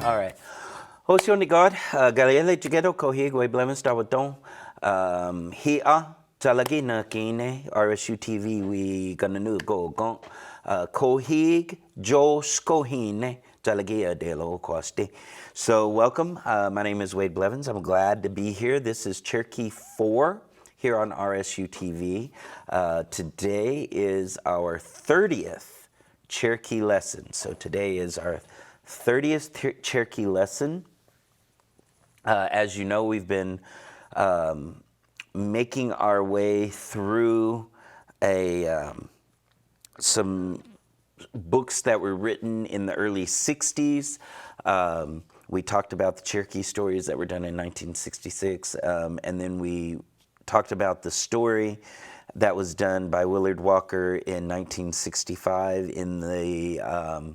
All right. Hosioni God, Galiele Jigero Kohi, Gwe Blemis Dawaton, Hia, Talagi na Kine, RSU TV, we gonna new go gon, Kohig, Jo Skohine, Talagia de lo Costi. So, welcome. My name is Wade Blevins. I'm glad to be here. This is Cherokee 4 here on RSU TV. Today is our 30th Cherokee lesson. So, today is our 30th Cherokee lesson. As you know, we've been making our way through some books that were written in the early 60s. We talked about the Cherokee stories that were done in 1966, and then we talked about the story that was done by Willard Walker in 1965 in the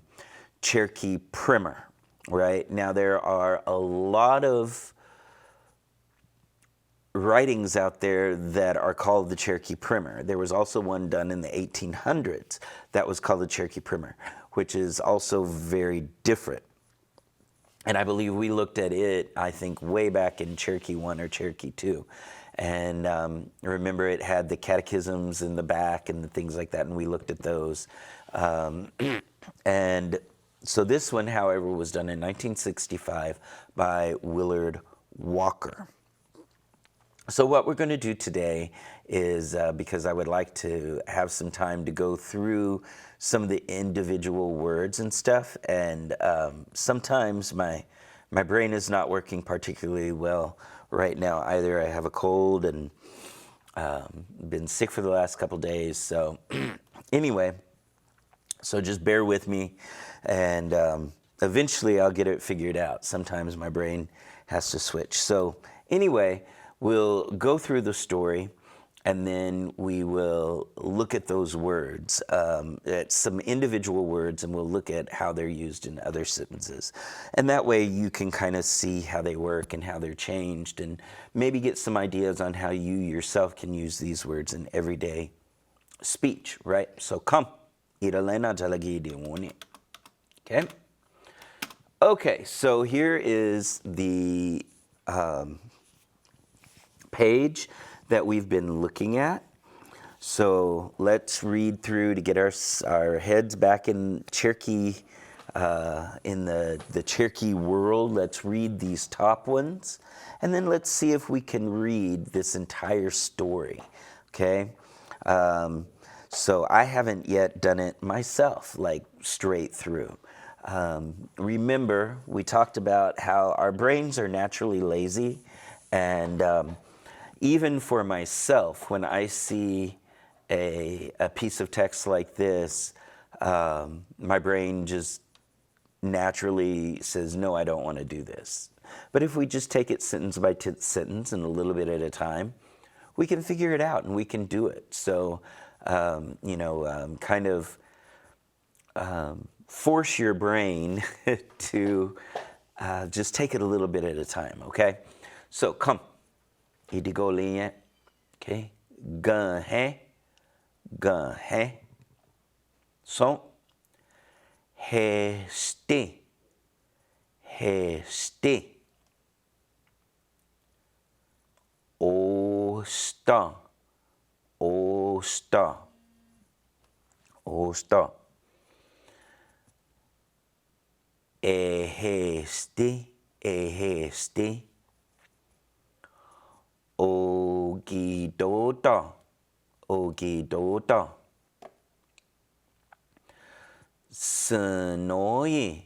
Cherokee Primer. Right now, there are a lot of writings out there that are called the Cherokee Primer. There was also one done in the 1800s that was called the Cherokee Primer, which is also very different. And I believe we looked at it, I think, way back in Cherokee 1 or Cherokee 2. And remember, it had the catechisms in the back and the things like that, and we looked at those. And so this one, however, was done in 1965 by Willard Walker. So what we're going to do today is, because I would like to have some time to go through some of the individual words and stuff, and sometimes my brain is not working particularly well right now either. I have a cold and been sick for the last couple days. So anyway, so just bear with me, and eventually I'll get it figured out. Sometimes my brain has to switch. So anyway, we'll go through the story, and then we will look at those words, at some individual words, and we'll look at how they're used in other sentences. And that way you can kind of see how they work and how they're changed, and maybe get some ideas on how you yourself can use these words in everyday speech, right? So come. Okay. Okay, so here is the page that we've been looking at. So let's read through to get our heads back in Cherokee, in the Cherokee world. Let's read these top ones, and then let's see if we can read this entire story, okay? So I haven't yet done it myself, like straight through. Remember, we talked about how our brains are naturally lazy, and even for myself, when I see a piece of text like this, my brain just naturally says, no, I don't want to do this. But if we just take it sentence by sentence and a little bit at a time, we can figure it out and we can do it. So, kind of force your brain to just take it a little bit at a time, okay? So, come. Idigo liye, okay? Gun hai. So, heste. Osta. Eheste. Ogidota. Sonoye.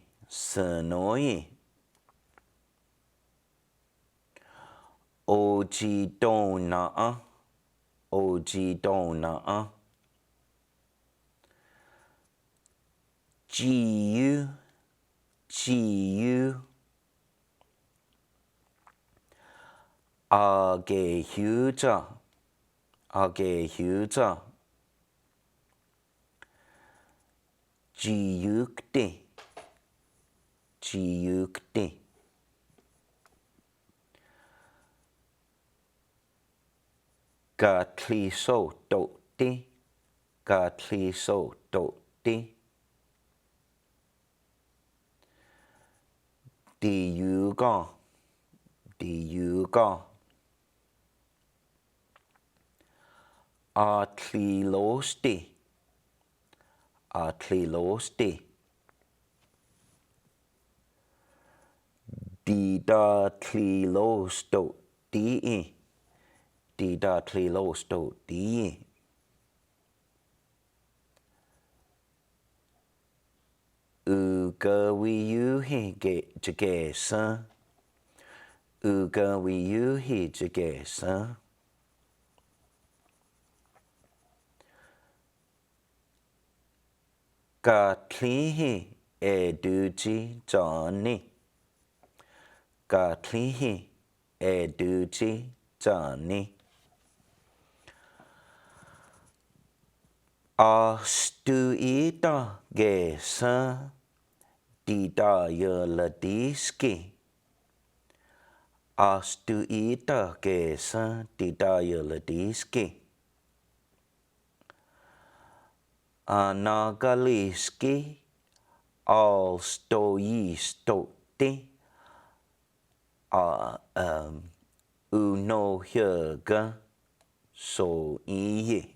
Ojidona. Giu. Agehuja. Giukte. Gatliso dote. Đi du con. Đi du con. Artillosti. Artillosti. Didartillosto. Di. Didartillosto. Di. Uga we you he get jagesa. Uga we you he jagesa. Gatlihi eduji Johnny. Gatlihi eduji Johnny. Astuita gesa dida yeladiski. Astuita gesa dida yeladiski. Anagaliski all stoisti uno hyega so iye.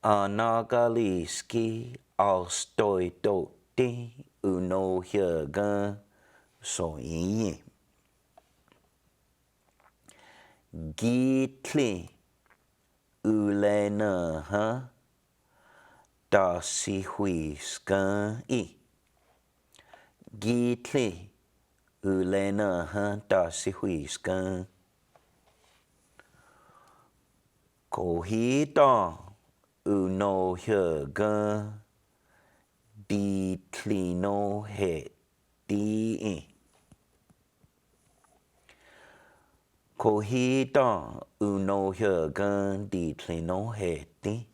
Anagaliski all stoidoti uno hyega so iye. Gitli ulena ha da si huiskan I. Gitli ulena ha da si huiskan. Kohita uno hyega di tlino he di. Kohita uno hyega di tlino he di.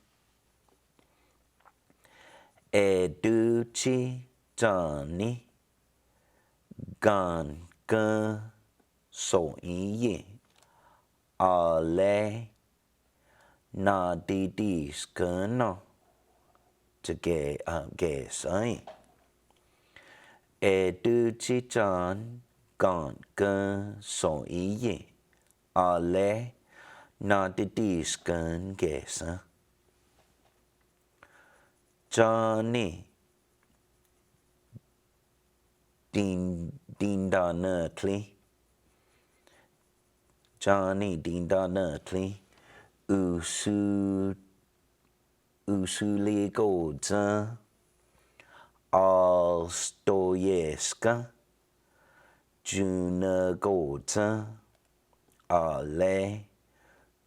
Educi Johnny gan gan so iye ale na di skano to ge sai. Educi John gan gan so iye ale na di skan ge sa. Johnny dinda nutli. Johnny dinda nutli. Usuli godza. All stoyeska. Juna godza. Ale.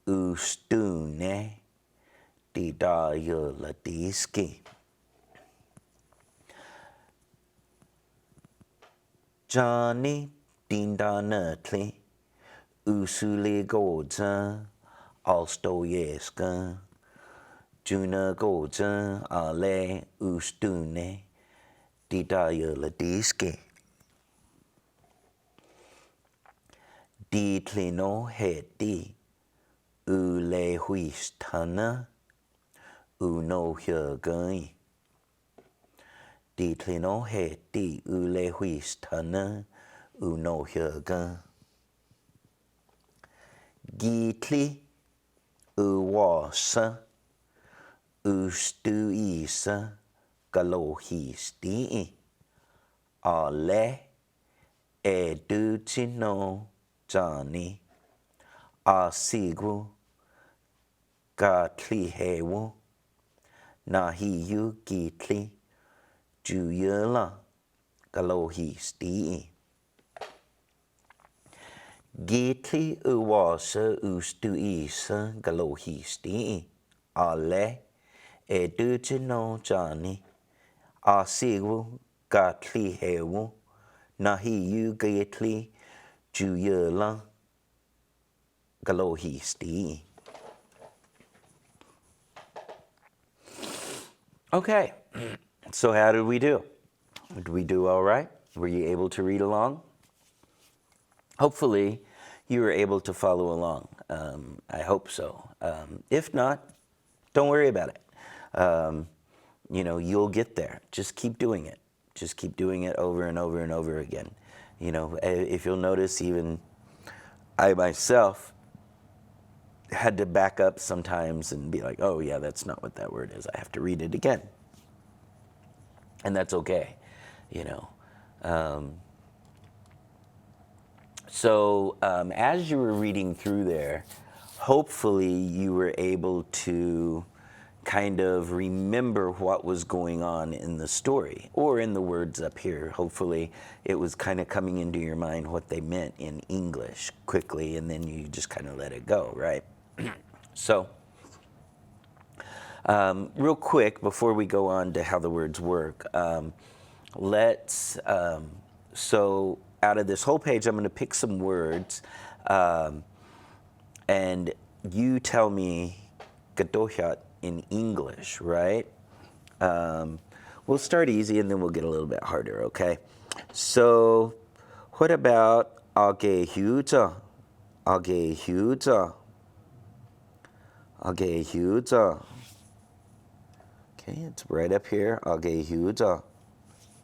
Ustune. Dida yuladiski. Johnny dinda nutli. Usuli godza. Alstoyeska. Juna godza. Ale. Ustune. Dida yuladiski. Di tlino heti. Ule huistana. Uno hyagani. Di tlino heti ule huistana uno hyagani. Gitli uwasa ustuisa galohisti. Ale educino Johnny. Asigu gatli hewu. Nahiyu gitli juyela galohisti. Gitli uwasa ustuisa galohisti. Ale educino Johnny. Asigu gatli hewu. Nahiyu gitli juyela galohisti. Okay, so how did we do? Did we do all right? Were you able to read along? Hopefully, you were able to follow along. I hope so. If not, don't worry about it. You'll get there. Just keep doing it. Just keep doing it over and over and over again. You know, if you'll notice, even I myself had to back up sometimes and be like, oh yeah, that's not what that word is. I have to read it again. And that's okay, you know. So as you were reading through there, hopefully you were able to kind of remember what was going on in the story or in the words up here. Hopefully it was kind of coming into your mind what they meant in English quickly, and then you just kind of let it go, right? So real quick, before we go on to how the words work, so out of this whole page, I'm going to pick some words, and you tell me gadohyat in English, right? We'll start easy and then we'll get a little bit harder, okay? So, what about agehyuta? Agehyuta. Agehyuta. Okay, it's right up here. Agehyuta.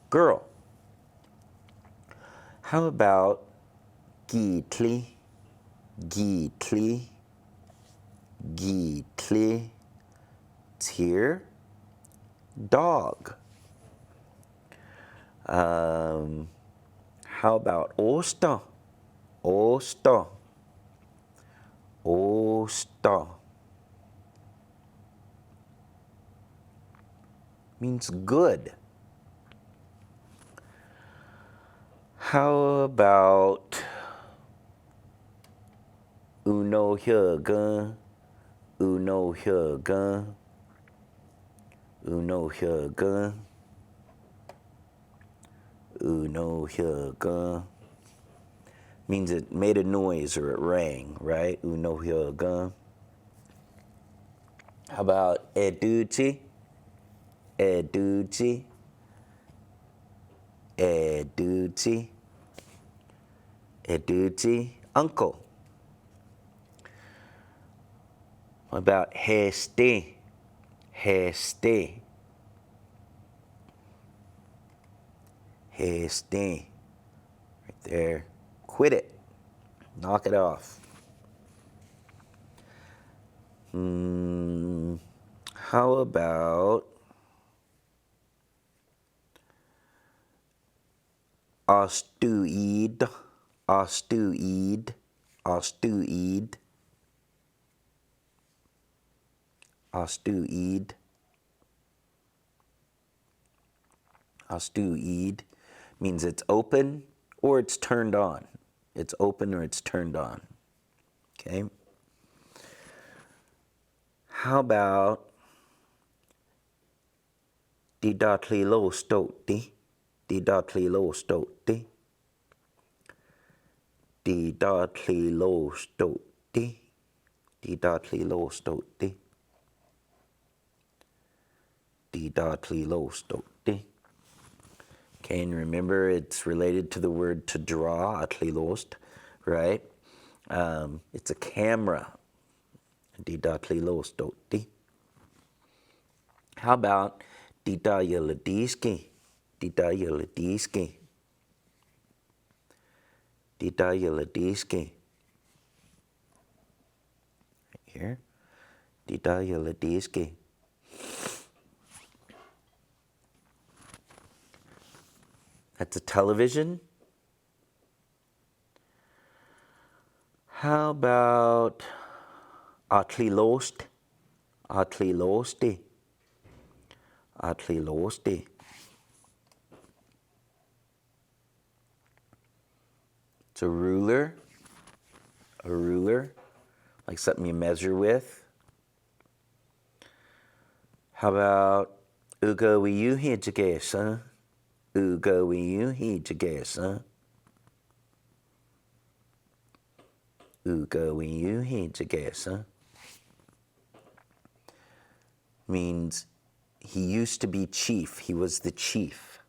Girl. How about gitli? Gitli. Gitli. It's here. Dog. How about osta? Osta. Osta. Means good. How about uno hyugun? Uno hyugun. Uno hyugun. Uno hyugun. Means it made a noise or it rang, right? Uno hyugun. How about educhi? Educhi. Educhi. Educhi. Uncle. What about heste? Heste. Heste. Right there. Quit it. Knock it off. How about ostuid? Ostuid. Ostuid. Ostuid. Ostuid means it's open or it's turned on. It's open or it's turned on. Okay? How about didatli lo stoti? Didatli lo stoti. Didatli lo stoti. Didatli lo stoti. Didatli lo stoti. Okay, and remember it's related to the word to draw, atlilost, right? It's a camera. Didatlilostoti. How about didayaladiski? Didayaladiski. Didayaladiski. Right here. Didayaladiski. That's a television. How about atlilost? Atlilosti. Atlilosti. It's a ruler. A ruler. Like something you measure with. How about uga wiyuhi jagesa? Uga wiyuhi jagesa. Uga wiyuhi jagesa. Means he used to be chief. He was the chief.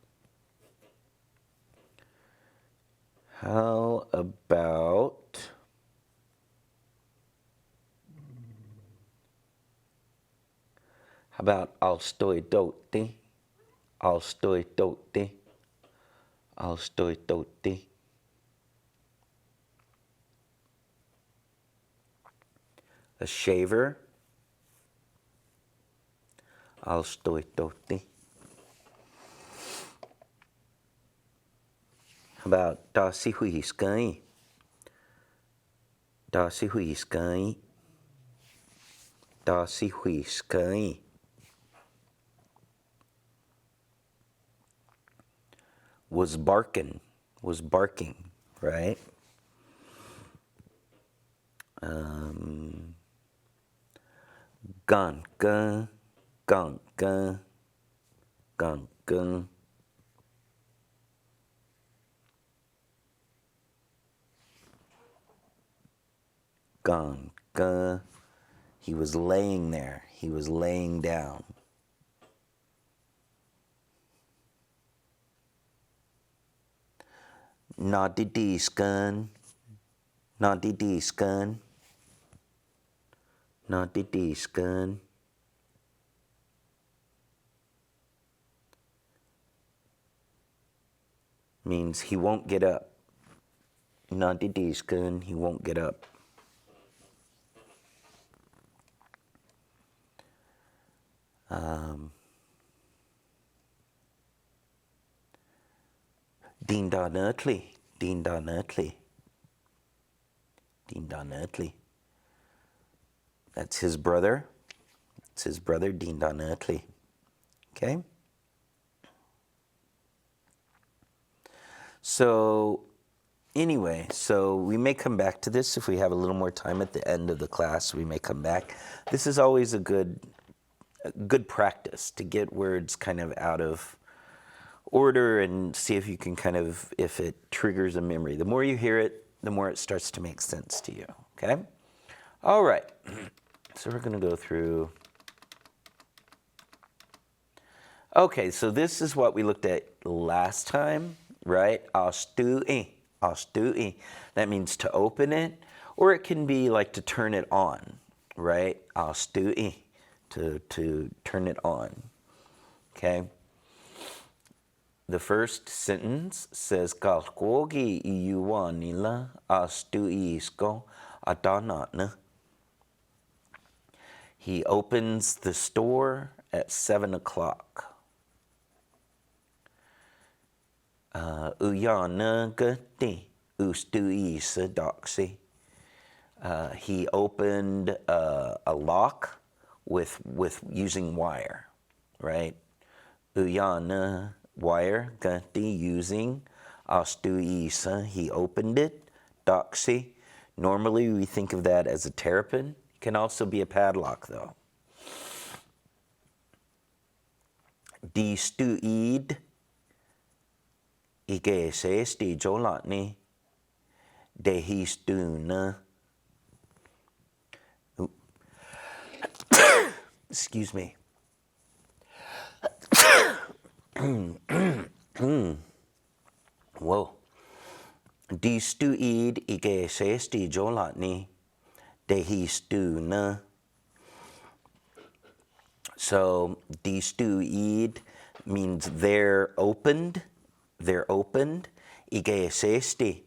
How about alstoidoti? Alstoidoti. I'll stoi toti. A shaver. I'll stoi toti. How about da si hui skai? Da si hui skai. Da si hui skai. Was barking, right? Gan gan, gan gan, gan gan. Gan gan. He was laying there. He was laying down. Naughty D skun. Naughty D skun. Naughty D skun. Means he won't get up. Naughty D skun. He won't get up. Dean Don Earthley. Dean Don Earthley. Dean Don Earthley. That's his brother. It's his brother, Dean Don Earthley. Okay? So, anyway, so we may come back to this if we have a little more time at the end of the class. We may come back. This is always a good practice to get words kind of out of order and see if you can kind of, if it triggers a memory. The more you hear it, the more it starts to make sense to you, okay? All right, so we're gonna go through. Okay, so this is what we looked at last time, right? Astui. That means to open it, or it can be like to turn it on, right? Astui, to turn it on, okay? The first sentence says, Kalkogi iuanila astuisko adanatna. He opens the store at 7 o'clock. Uyana gati ustuisa doxi. He opened a lock with using wire, right? Uyana wire, gati using, astuisa, he opened it, doxi. Normally we think of that as a terrapin. It can also be a padlock though. Distuid, ike sesti jolatni, dehistuna. Excuse me. Whoa. Distuid ike sesti jolatni, dehistuna. So distuid means they're opened. They're opened. Ige sesti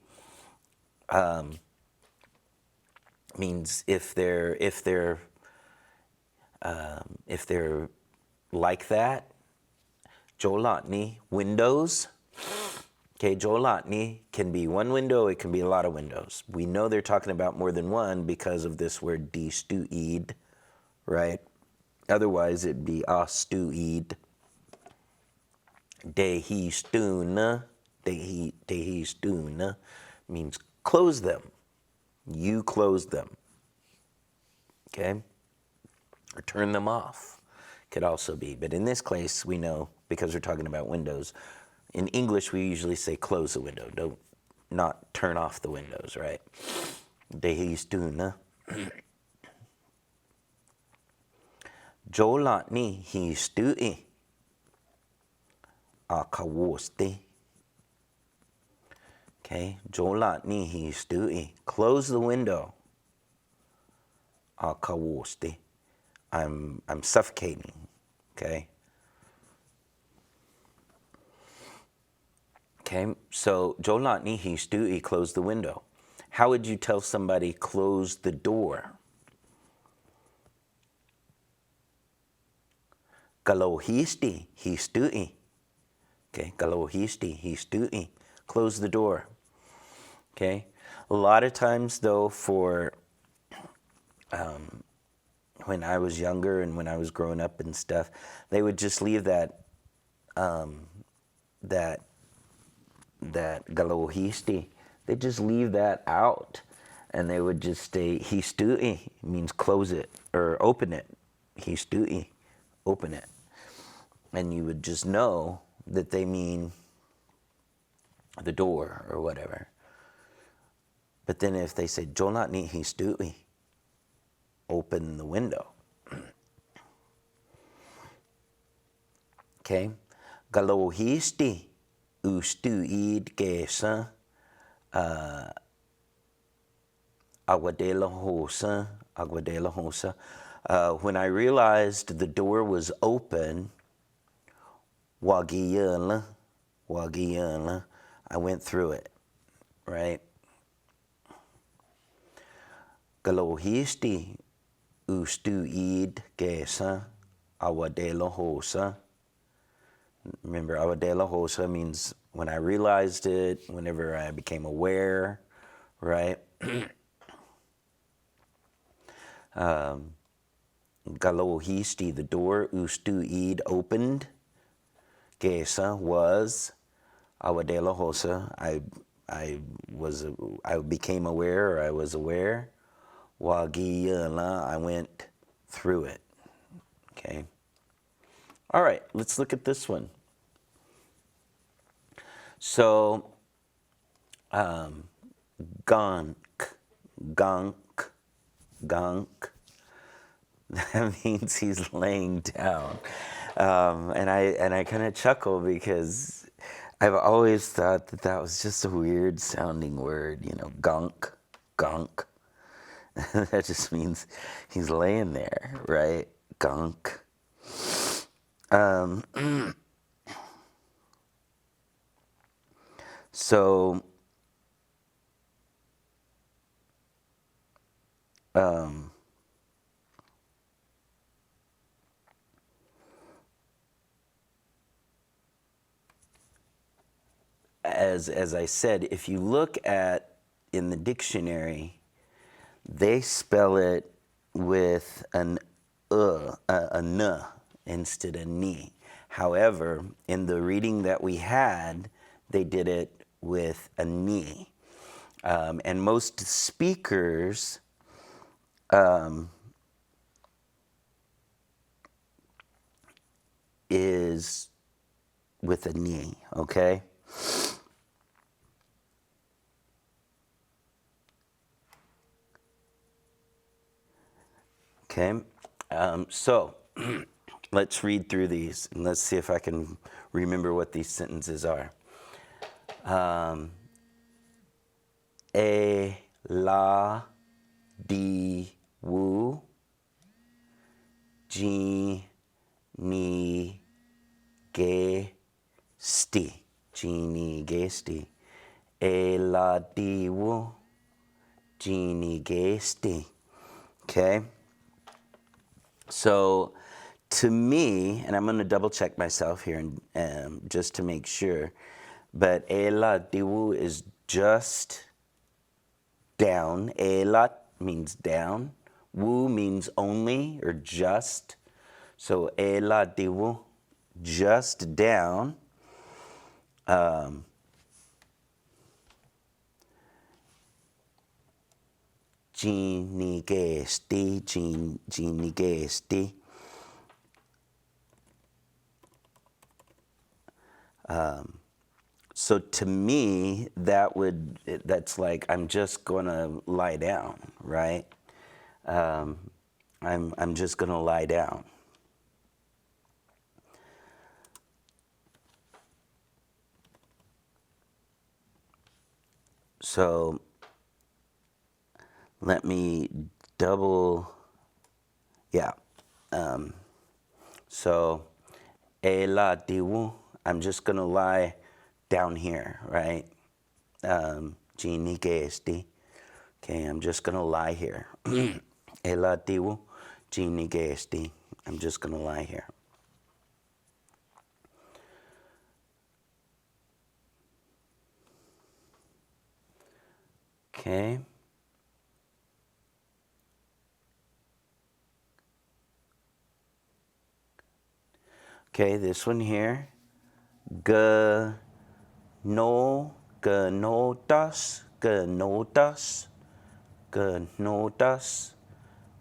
means if they're like that. Jolatni, windows. Okay, jolatni can be one window, it can be a lot of windows. We know they're talking about more than one because of this word distuid, right? Otherwise it'd be astuid. Dehistuna, dehistuna means close them. You close them. Okay? Or turn them off. Could also be. But in this case, we know, because we're talking about windows, in English we usually say close the window. Don't not turn off the windows, right? Dehistuna. Jolatni histui. Akawosti. Okay, jolatni histui. Close the window. Akawosti. I'm suffocating. Okay. Okay, so Jolat ni histu, close the window. How would you tell somebody close the door? Galohisti histui. Okay, galohisti histui. Close the door. Okay, a lot of times though, for when I was younger and when I was growing up and stuff, they would just leave that that galohisti. They just leave that out, and they would just say histui means close it or open it. Histui, open it, and you would just know that they mean the door or whatever. But then if they say Jolat ni histui, open the window. Okay, galohisti ustuid kesa aguadela hosa. When I realized the door was open, wagiyala, I went through it, right? Galohisti ustuid kesa aguadela hosa. Remember, awadela hosa means when I realized it, whenever I became aware, right? Galohisti, the door, ustuid, opened. Gesa was, awadela hosa, I became aware, or I was aware. Wagiyala, I went through it, okay? All right, let's look at this one. So, gunk, that means he's laying down. And I kind of chuckle because I've always thought that that was just a weird sounding word, you know, gunk. That just means he's laying there, right? Gunk. So, as I said, if you look at in the dictionary, they spell it with an n instead of ni. However, in the reading that we had, they did it with a ni. And most speakers is with a ni, okay? Okay, so let's read through these and let's see if I can remember what these sentences are. E la di wu ji ni ge sti e la di wu ji ni ge sti. Okay. So, to me, and I'm going to double check myself here and just to make sure, but elat diwu is just down. Elat means down. Wu means only or just. So elat diwu, just down. Jinigesti. So to me, that's like I'm just gonna lie down, right? I'm just gonna lie down. So let me double, yeah. So, e la diwu, I'm just gonna lie down here, right? Ginigesti. Okay, I'm just going to lie here. Elativo, ginigesti. I'm just going to lie here. Okay. Okay, this one here. Gnotas,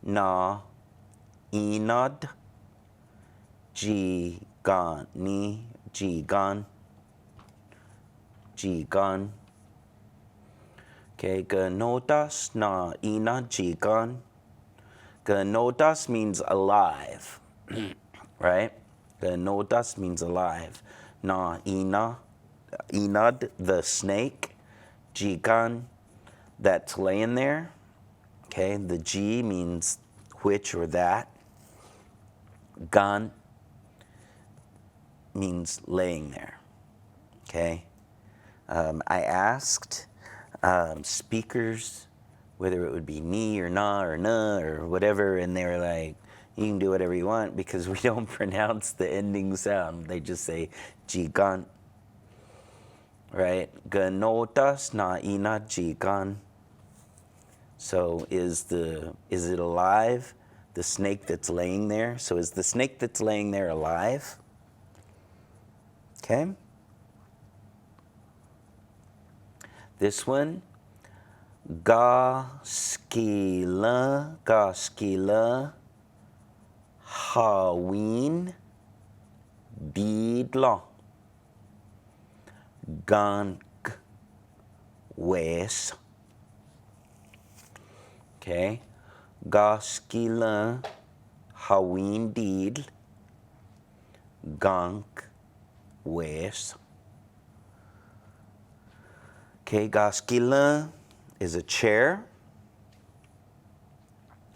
na inad, jigan. Okay, gnotas na inad, jigan. Gnotas means alive, right? Gnotas means alive. Na inad, the snake. Jigan, that's laying there. Okay, the G means which or that. Gan means laying there. Okay, I asked speakers whether it would be ni or na or whatever, and they were like, you can do whatever you want because we don't pronounce the ending sound. They just say jigan, right? Ganotas na ina jigan. So is it alive? The snake that's laying there? So is the snake that's laying there alive? Okay. This one, gaskila, hawin, bidla, gank, wes. Okay, gaskila, hawin did, gank, wes. Okay, gaskila is a chair.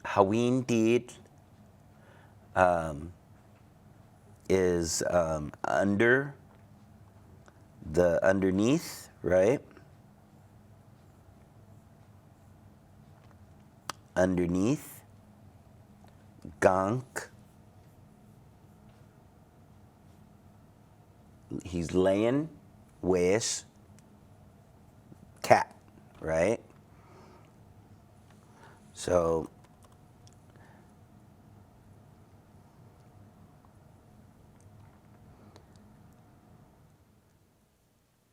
Hawin did is underneath, right? Underneath. Gank. He's laying. Wes. Cat, right? So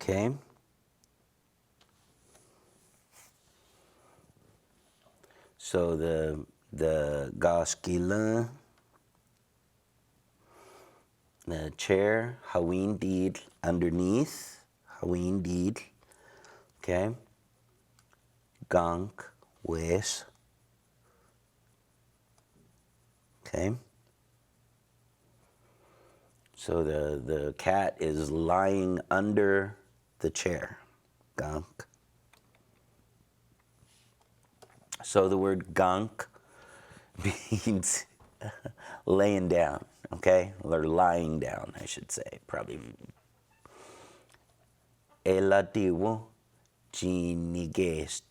okay. So the gaskila, the chair, hawin deed underneath, hawin deed, okay. Gank, wes, okay. So the cat is lying under the chair, gank. So the word gank means laying down, okay? Or lying down, I should say, probably. Elativo, ginigesti.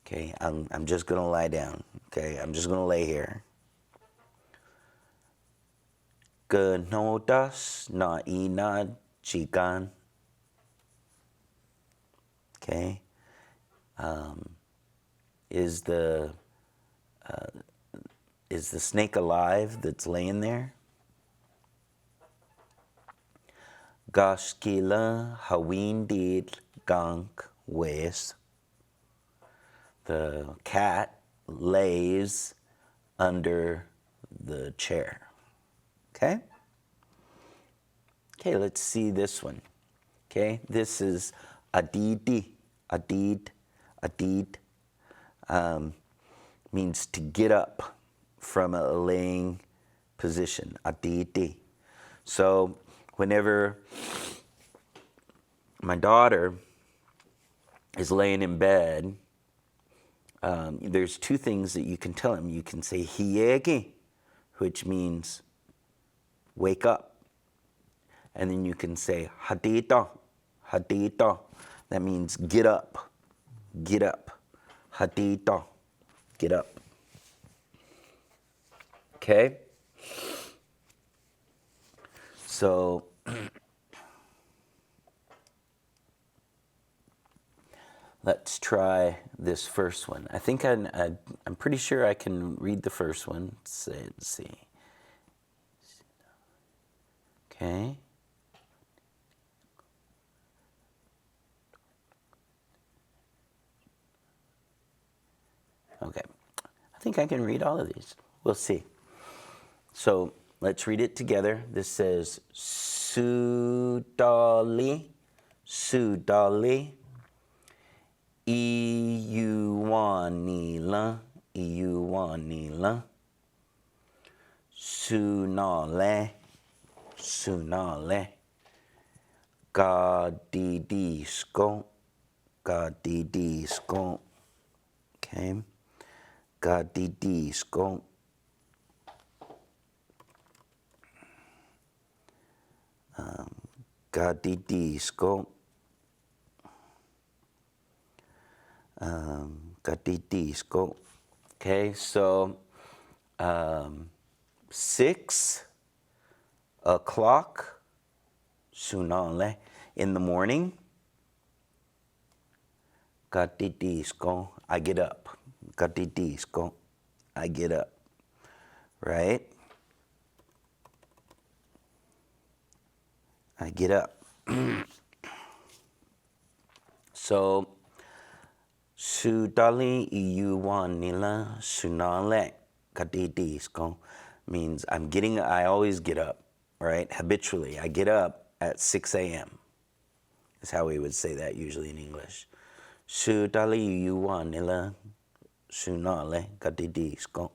Okay, I'm just gonna lie down, okay? I'm just gonna lay here. Gnotas na inad chikan. Okay. Is the snake alive that's laying there? Gaskila hawin did gank wes. The cat lays under the chair. Okay? Okay, let's see this one. Okay, this is adidi. Adid. Means to get up from a laying position. Adidi. So whenever my daughter is laying in bed, there's two things that you can tell him. You can say hiegi, which means wake up. And then you can say hadita, hadita. That means get up, get up. Hadita, get up. Okay? So let's try this first one. I think I'm pretty sure I can read the first one. Let's see. Okay. Okay. I think I can read all of these. We'll see. So let's read it together. This says Sudali, Sudali, Iyuwanila, Iyuwanila, Sunale, Sunale, Gadidisko, Gadidisko. Okay. Gadidisko. Gadidisko. Gadidisko. Okay, so 6 o'clock, sunale, in the morning. Gadidisko, I get up. Gadidisko, I get up. Right? I get up. So, Sudali iyuwanila sunale gadidisko means I always get up, right? Habitually, I get up at 6 a.m. is how we would say that usually in English. Sudali iyuwanila sunale gadidisko.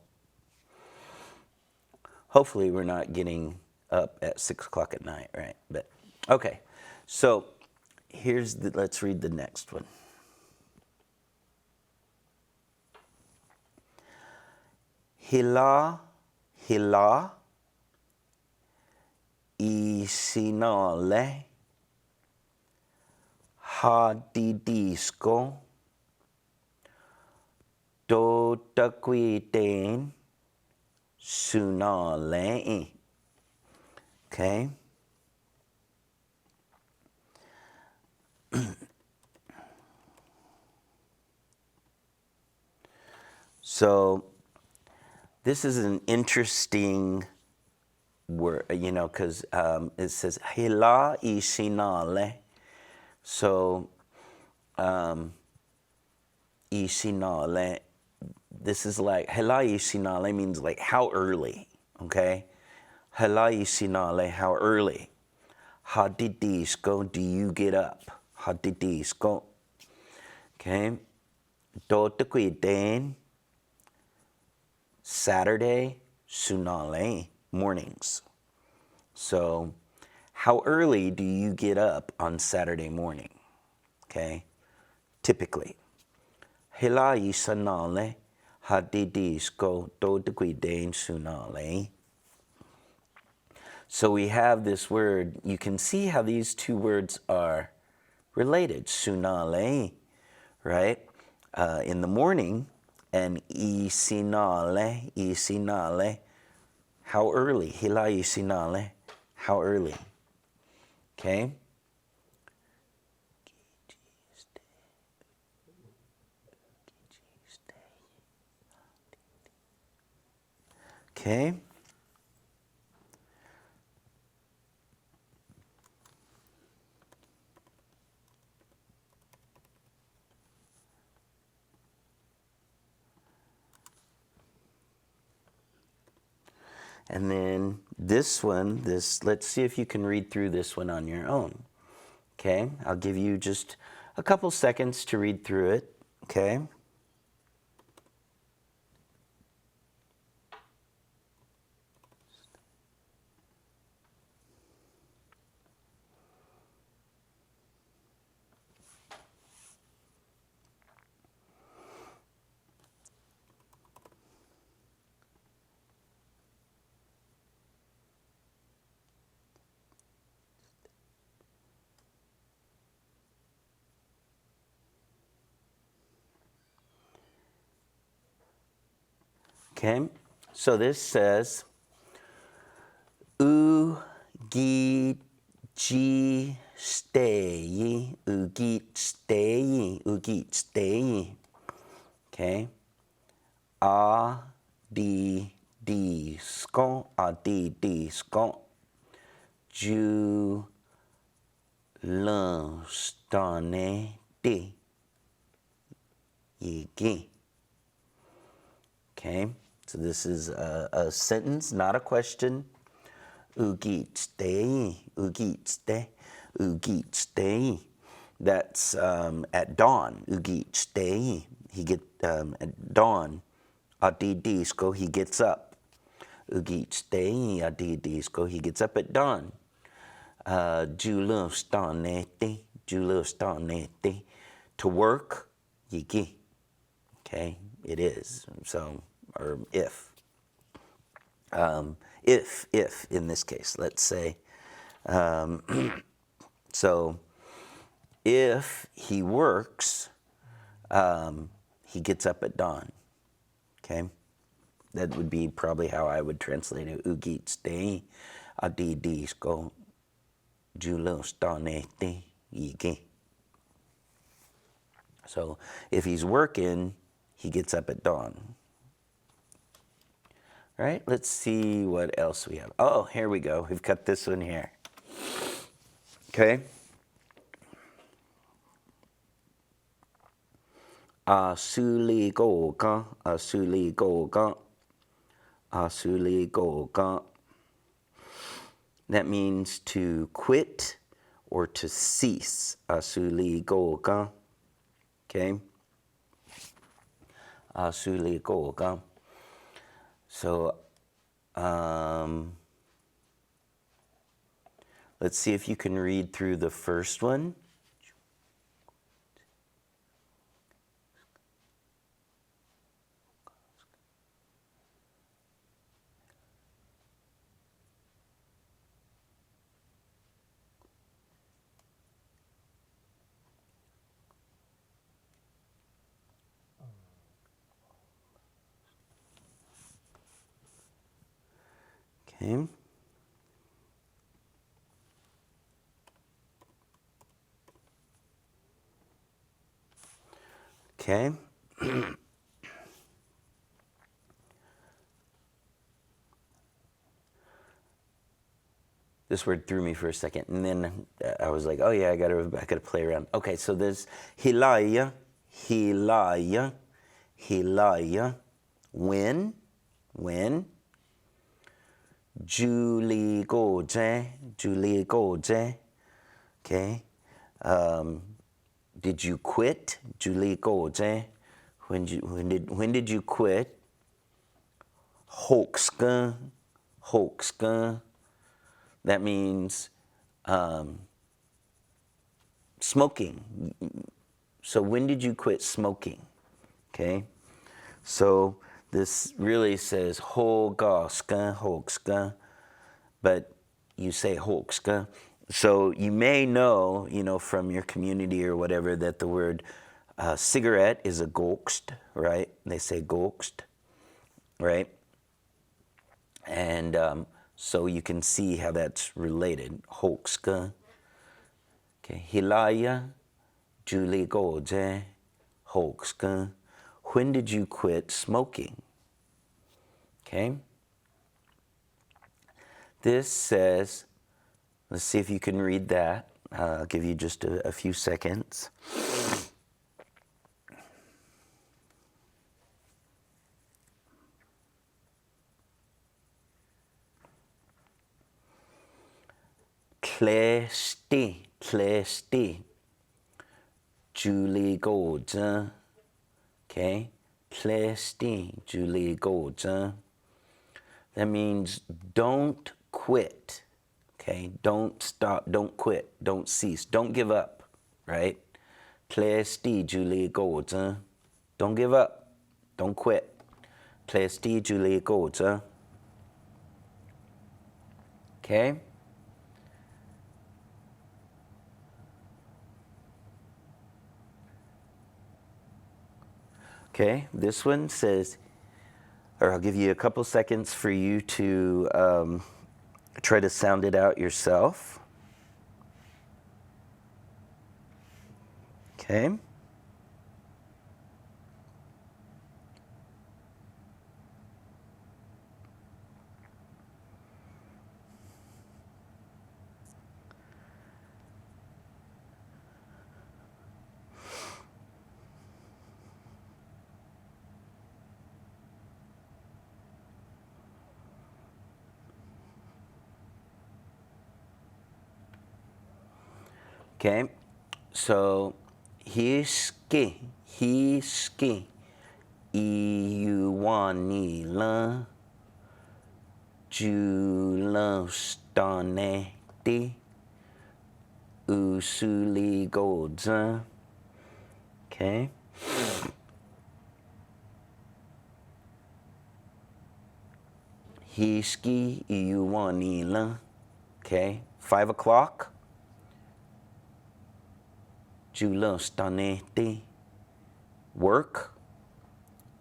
Hopefully we're not getting up at 6 o'clock at night, right? But okay, so let's read the next one. Hila, hila, isinale, hadidisko, dotaquiten, sunale. Okay. So this is an interesting word, because it says hila isinale. So isinale, this is like hila isinale means like how early, okay? Hila isinale, how early? Hadidisko, do you get up? Hadidisko. Okay. Dotaquiden, Saturday, sunale, mornings. So, how early do you get up on Saturday morning? Okay, typically. Hila isanale, hadidisko, dotaquiden, sunale. So we have this word, you can see how these two words are related. Sunale, right? In the morning, and isinale, isinale, how early? Hila isinale, how early? Okay? Okay? And then this one, let's see if you can read through this one on your own. Okay? I'll give you just a couple seconds to read through it. Okay? Okay, so this says u gi ji stay u gi stay. Okay, a di sko ju lun stane di yigi. Okay, so this is a sentence, not a question. Ugit stay. That's at dawn. Ugit stay. He get at dawn. Adidisko, he gets up. Ugit stay. Adidisko, he gets up at dawn. Julufstanete. To work, yiki. Okay, it is. So, or if. If in this case, let's say. So, if he works, he gets up at dawn. Okay, that would be probably how I would translate it. Ugit stay, adidisko, julufstanete yigi. So, if he's working, he gets up at dawn. All right, let's see what else we have. Oh, here we go. We've got this one here. Okay. Asuli goga. That means to quit or to cease. Asuli goga. Okay. Asuli goga. So, let's see if you can read through the first one. Okay. Okay. This word threw me for a second, and then I was like, "Oh yeah, I gotta play around." Okay, so there's hilaya, when, Julie goje, okay. Did you quit? Julie goje. When did you quit? Hoaxka. That means smoking. So when did you quit smoking? Okay. So this really says hoaxka, but you say hoaxka. So you may know, from your community or whatever, that the word cigarette is a gokst, right? They say gokst, right? And so you can see how that's related. Hoaxka. Okay. Hilaya, Julie goje, hoaxka. When did you quit smoking? Okay. This says, let's see if you can read that. I'll give you just a few seconds. Klesti, Julie goje. Okay. Klesti, Julie goje. That means don't quit. Okay, don't stop, don't quit, don't cease, don't give up, right? Klesti Julie goje. Don't give up, don't quit. Klesti Julie goje. Okay? Okay, this one says or I'll give you a couple seconds for you to try to sound it out yourself. Okay. Okay, so hiski, iuani la, julanstaneti, usuli godza. Okay. Hiski iuani la. Okay, 5 o'clock. Julanstaneti, work.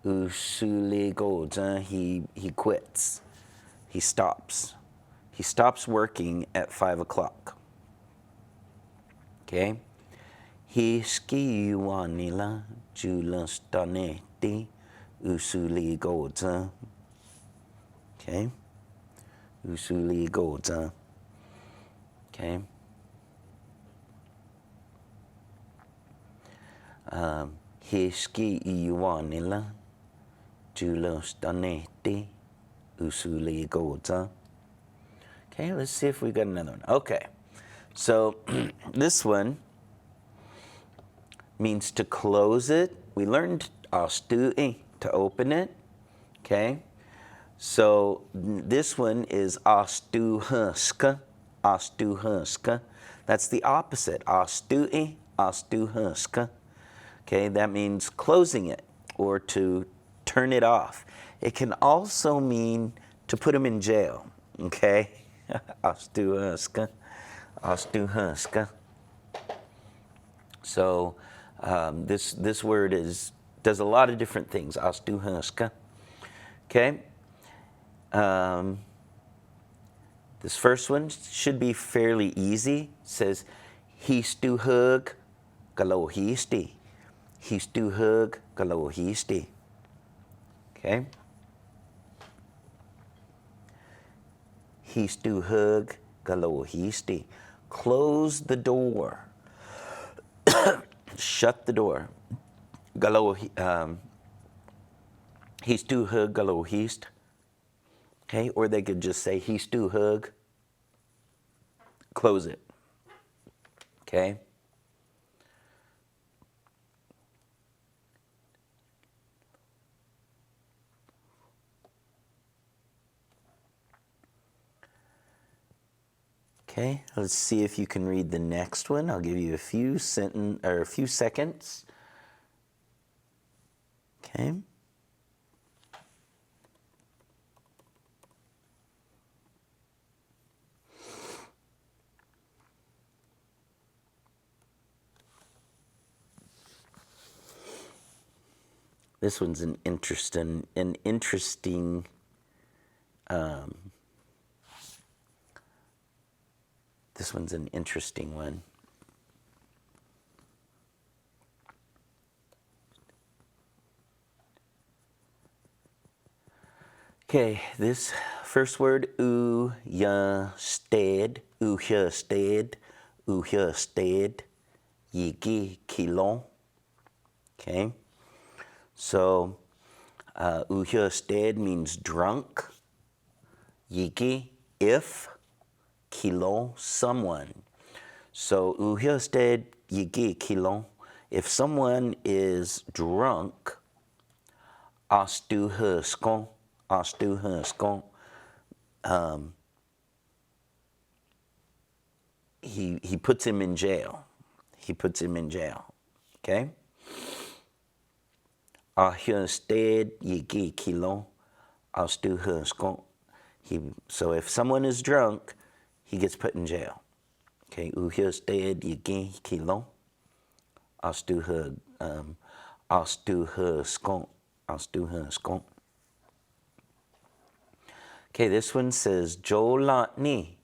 Usuli godza, he quits. He stops. He stops working at 5 o'clock. Okay? Hiski iuanila julanstaneti usuli godza. Okay? Usuli godza. Okay? Hiski iuanila julanstaneti usuli godza. Okay, let's see if we got another one. Okay, so this one means to close it. We learned astui, to open it. Okay, so this one is astuhuska, astuhuska. That's the opposite, astui, astuhuska. Okay, that means closing it or to turn it off. It can also mean to put him in jail. Okay, astuhuska, astuhuska. So this word does a lot of different things. Astuhuska. Okay. This first one should be fairly easy. It says histuhug galohisti. Histuhug galohisti. Okay. Histuhug galohisti. Close the door. Shut the door. Histuhug galohist. Okay, or they could just say histuhug. Close it. Okay. Okay, let's see if you can read the next one. I'll give you a few seconds. Okay. This one's an interesting this one's an interesting one. Okay, this first word, uyasted, yigi kilon. Okay, so uyasted means drunk, yigi, if, kilon, someone. So uyasted, yigi kilon, if someone is drunk, astuhuskon. He puts him in jail. He puts him in jail. Okay? Ahusted yigi kilon astuhuskon. So if someone is drunk, he gets put in jail. Okay? Ahusted yigi kilon astuhuskon. Okay, this one says Jolani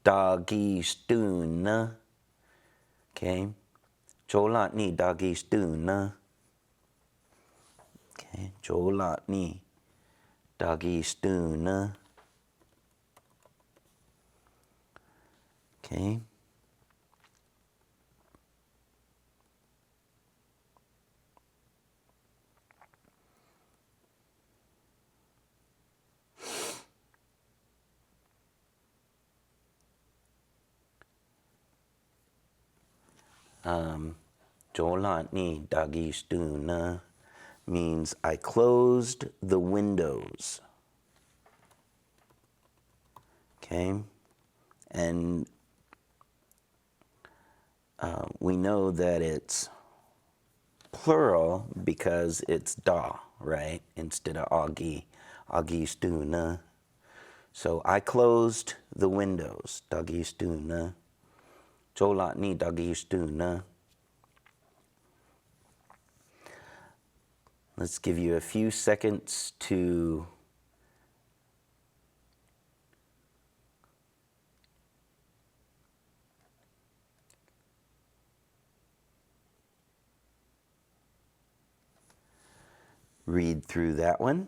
doggy stuna. Okay, Jolani doggy stuna. Okay, Jolani doggy stuna. Okay. Jolani doggy stuna means I closed the windows. Okay, and we know that it's plural because it's da, right? Instead of agi, agi stuna. So I closed the windows, doggy stuna. Jolani doggy stuna. Let's give you a few seconds to read through that one.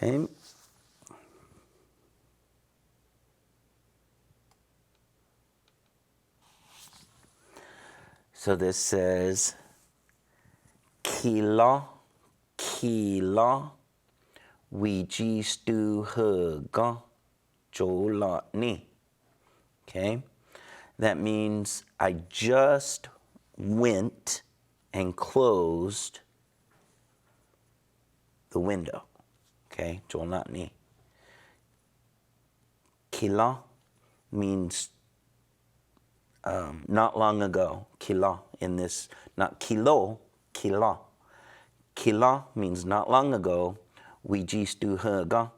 Okay. So this says kila, kila, wiji stu hega, jolani. Okay. That means I just went and closed the window. Okay, jolani. Kila means not long ago. Kila in this, not kilo, kila. Kila means not long ago. We jistu hega.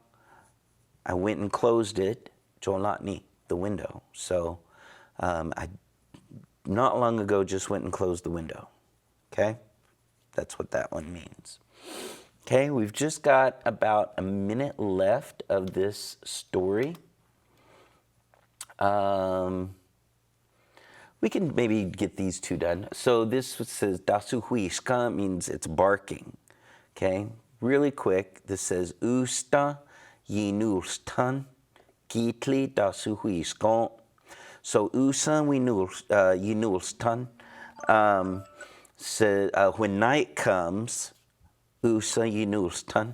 I went and closed it. Jolani, the window. So I not long ago just went and closed the window. Okay, that's what that one means. Okay, we've just got about a minute left of this story. We can maybe get these two done. So this says dasu huishka means it's barking. Okay, really quick. This says usta yinulstan gitli dasu huishka. So usa yinulstan. When night comes, usa yinulstan.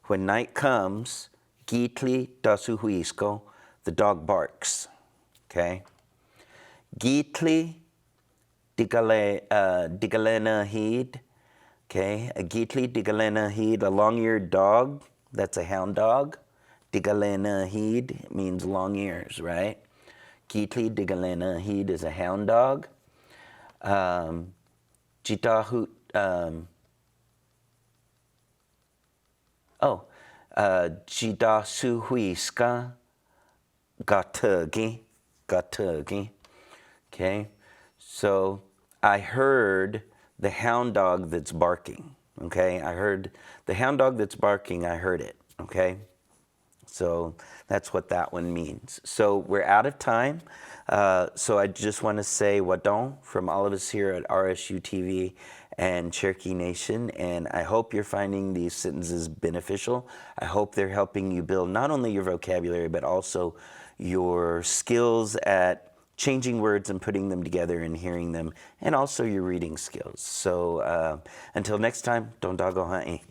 When night comes, gitli dasu huishka. The dog barks. Okay. Gitli digalena heed. Okay, a gitli digalena heed, a long-eared dog. That's a hound dog. Digalena heed means long ears, right? Gitli digalena heed is a hound dog. Jitahu. Jidasu huiska gatugi. Okay, so I heard the hound dog that's barking. Okay, I heard the hound dog that's barking, I heard it. Okay, so that's what that one means. So we're out of time. So I just want to say wadon from all of us here at RSU TV and Cherokee Nation, and I hope you're finding these sentences beneficial. I hope they're helping you build not only your vocabulary, but also your skills at changing words and putting them together and hearing them, and also your reading skills. So until next time, don dago ha'i.